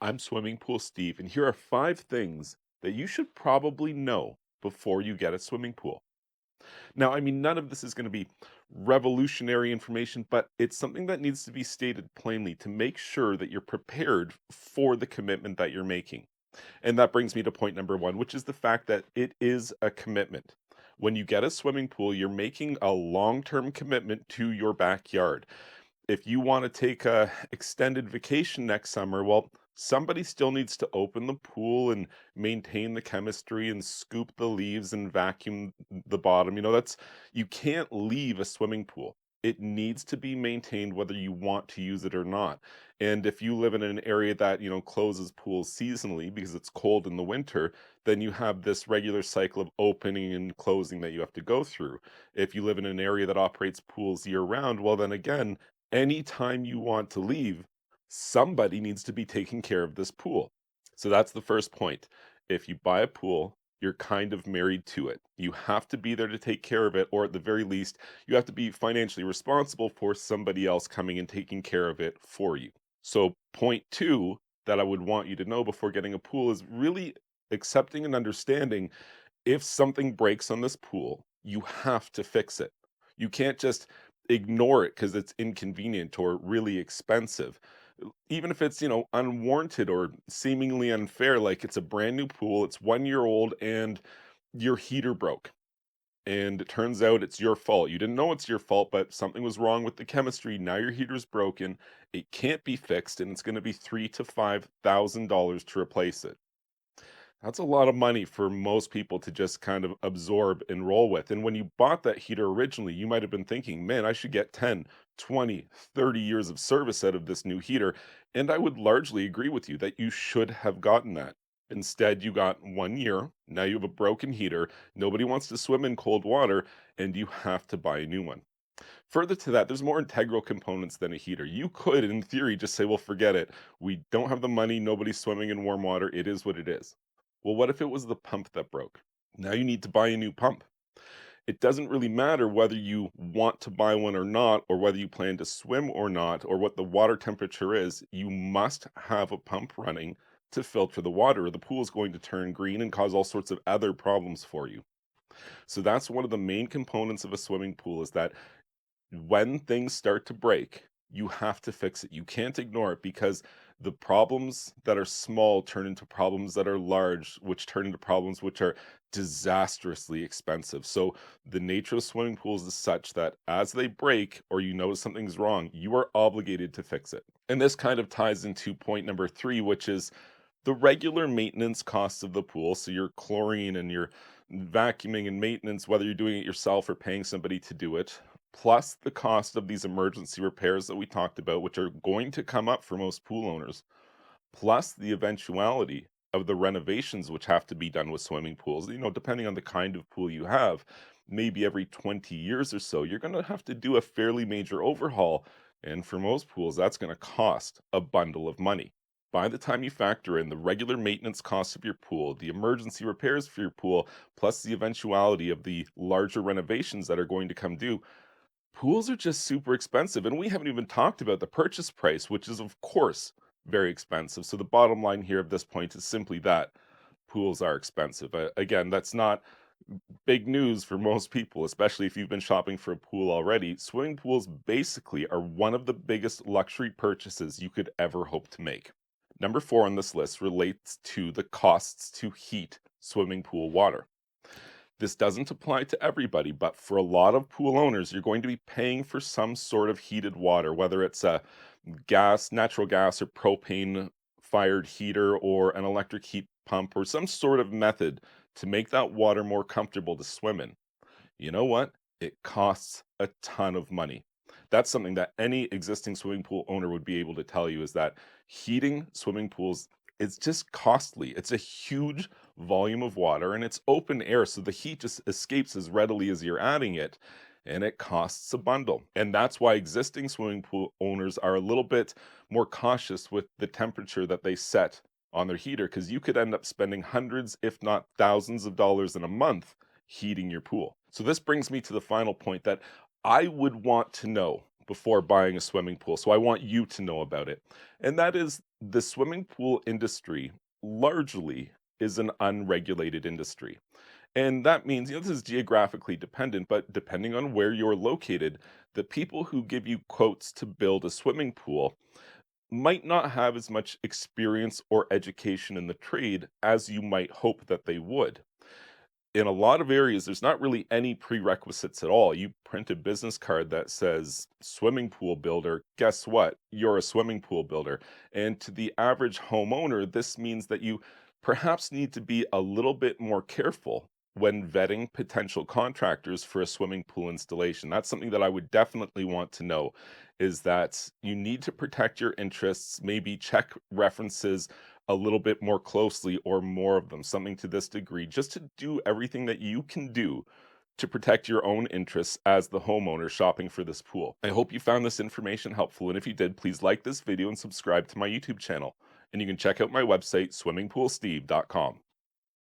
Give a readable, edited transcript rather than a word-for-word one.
I'm Swimming Pool Steve, and here are 5 things that you should probably know before you get a swimming pool. Now, none of this is going to be revolutionary information, but it's something that needs to be stated plainly to make sure that you're prepared for the commitment that you're making. And that brings me to point number one, which is the fact that it is a commitment. When you get a swimming pool, you're making a long term commitment to your backyard. If you want to take a extended vacation next summer, well, somebody still needs to open the pool and maintain the chemistry and scoop the leaves and vacuum the bottom. That's you can't leave a swimming pool. It needs to be maintained whether you want to use it or not. And if you live in an area that, closes pools seasonally because it's cold in the winter, then you have this regular cycle of opening and closing that you have to go through. If you live in an area that operates pools year round, well, then again, anytime you want to leave, somebody needs to be taking care of this pool. So that's the first point. If you buy a pool, you're kind of married to it. You have to be there to take care of it, or at the very least, you have to be financially responsible for somebody else coming and taking care of it for you. So, point two that I would want you to know before getting a pool is really accepting and understanding if something breaks on this pool, you have to fix it. You can't just ignore it because it's inconvenient or really expensive. Even if it's, unwarranted or seemingly unfair, like it's a brand new pool, it's 1 year old, and your heater broke. And it turns out it's your fault. You didn't know it's your fault, but something was wrong with the chemistry. Now your heater's broken. It can't be fixed, and it's going to be $3,000 to $5,000 to replace it. That's a lot of money for most people to just kind of absorb and roll with. And when you bought that heater originally, you might have been thinking, man, I should get 10, 20, 30 years of service out of this new heater. And I would largely agree with you that you should have gotten that. Instead, you got 1 year. Now you have a broken heater. Nobody wants to swim in cold water, and you have to buy a new one. Further to that, there's more integral components than a heater. You could, in theory, just say, well, forget it. We don't have the money. Nobody's swimming in warm water. It is what it is. Well, what if it was the pump that broke? Now you need to buy a new pump. It doesn't really matter whether you want to buy one or not, or whether you plan to swim or not, or what the water temperature is. You must have a pump running to filter the water, or the pool is going to turn green and cause all sorts of other problems for you. So that's one of the main components of a swimming pool is that when things start to break, you have to fix it. You can't ignore it because the problems that are small turn into problems that are large, which turn into problems which are disastrously expensive. So the nature of swimming pools is such that as they break or you notice something's wrong, you are obligated to fix it. And this kind of ties into point number three, which is the regular maintenance costs of the pool. So your chlorine and your vacuuming and maintenance, whether you're doing it yourself or paying somebody to do it, plus the cost of these emergency repairs that we talked about, which are going to come up for most pool owners, plus the eventuality of the renovations which have to be done with swimming pools. Depending on the kind of pool you have, maybe every 20 years or so, you're going to have to do a fairly major overhaul. And for most pools, that's going to cost a bundle of money. By the time you factor in the regular maintenance costs of your pool, the emergency repairs for your pool, plus the eventuality of the larger renovations that are going to come due, pools are just super expensive, and we haven't even talked about the purchase price, which is, of course, very expensive. So the bottom line here of this point is simply that pools are expensive. Again, that's not big news for most people, especially if you've been shopping for a pool already. Swimming pools basically are one of the biggest luxury purchases you could ever hope to make. Number four on this list relates to the costs to heat swimming pool water. This doesn't apply to everybody, but for a lot of pool owners, you're going to be paying for some sort of heated water, whether it's a natural gas or propane fired heater or an electric heat pump or some sort of method to make that water more comfortable to swim in. You know what? It costs a ton of money. That's something that any existing swimming pool owner would be able to tell you is that heating swimming pools is just costly. It's a huge volume of water and it's open air, so the heat just escapes as readily as you're adding it, and it costs a bundle. And that's why existing swimming pool owners are a little bit more cautious with the temperature that they set on their heater because you could end up spending hundreds, if not thousands of dollars in a month heating your pool. So this brings me to the final point that I would want to know before buying a swimming pool. So I want you to know about it. And that is the swimming pool industry largely is an unregulated industry. And that means, this is geographically dependent, but depending on where you're located, the people who give you quotes to build a swimming pool might not have as much experience or education in the trade as you might hope that they would. In a lot of areas, there's not really any prerequisites at all. You print a business card that says swimming pool builder. Guess what? You're a swimming pool builder. And to the average homeowner, this means that you perhaps need to be a little bit more careful when vetting potential contractors for a swimming pool installation. That's something that I would definitely want to know is that you need to protect your interests, maybe check references a little bit more closely or more of them, something to this degree, just to do everything that you can do to protect your own interests as the homeowner shopping for this pool. I hope you found this information helpful, and if you did, please like this video and subscribe to my YouTube channel. And you can check out my website, swimmingpoolsteve.com.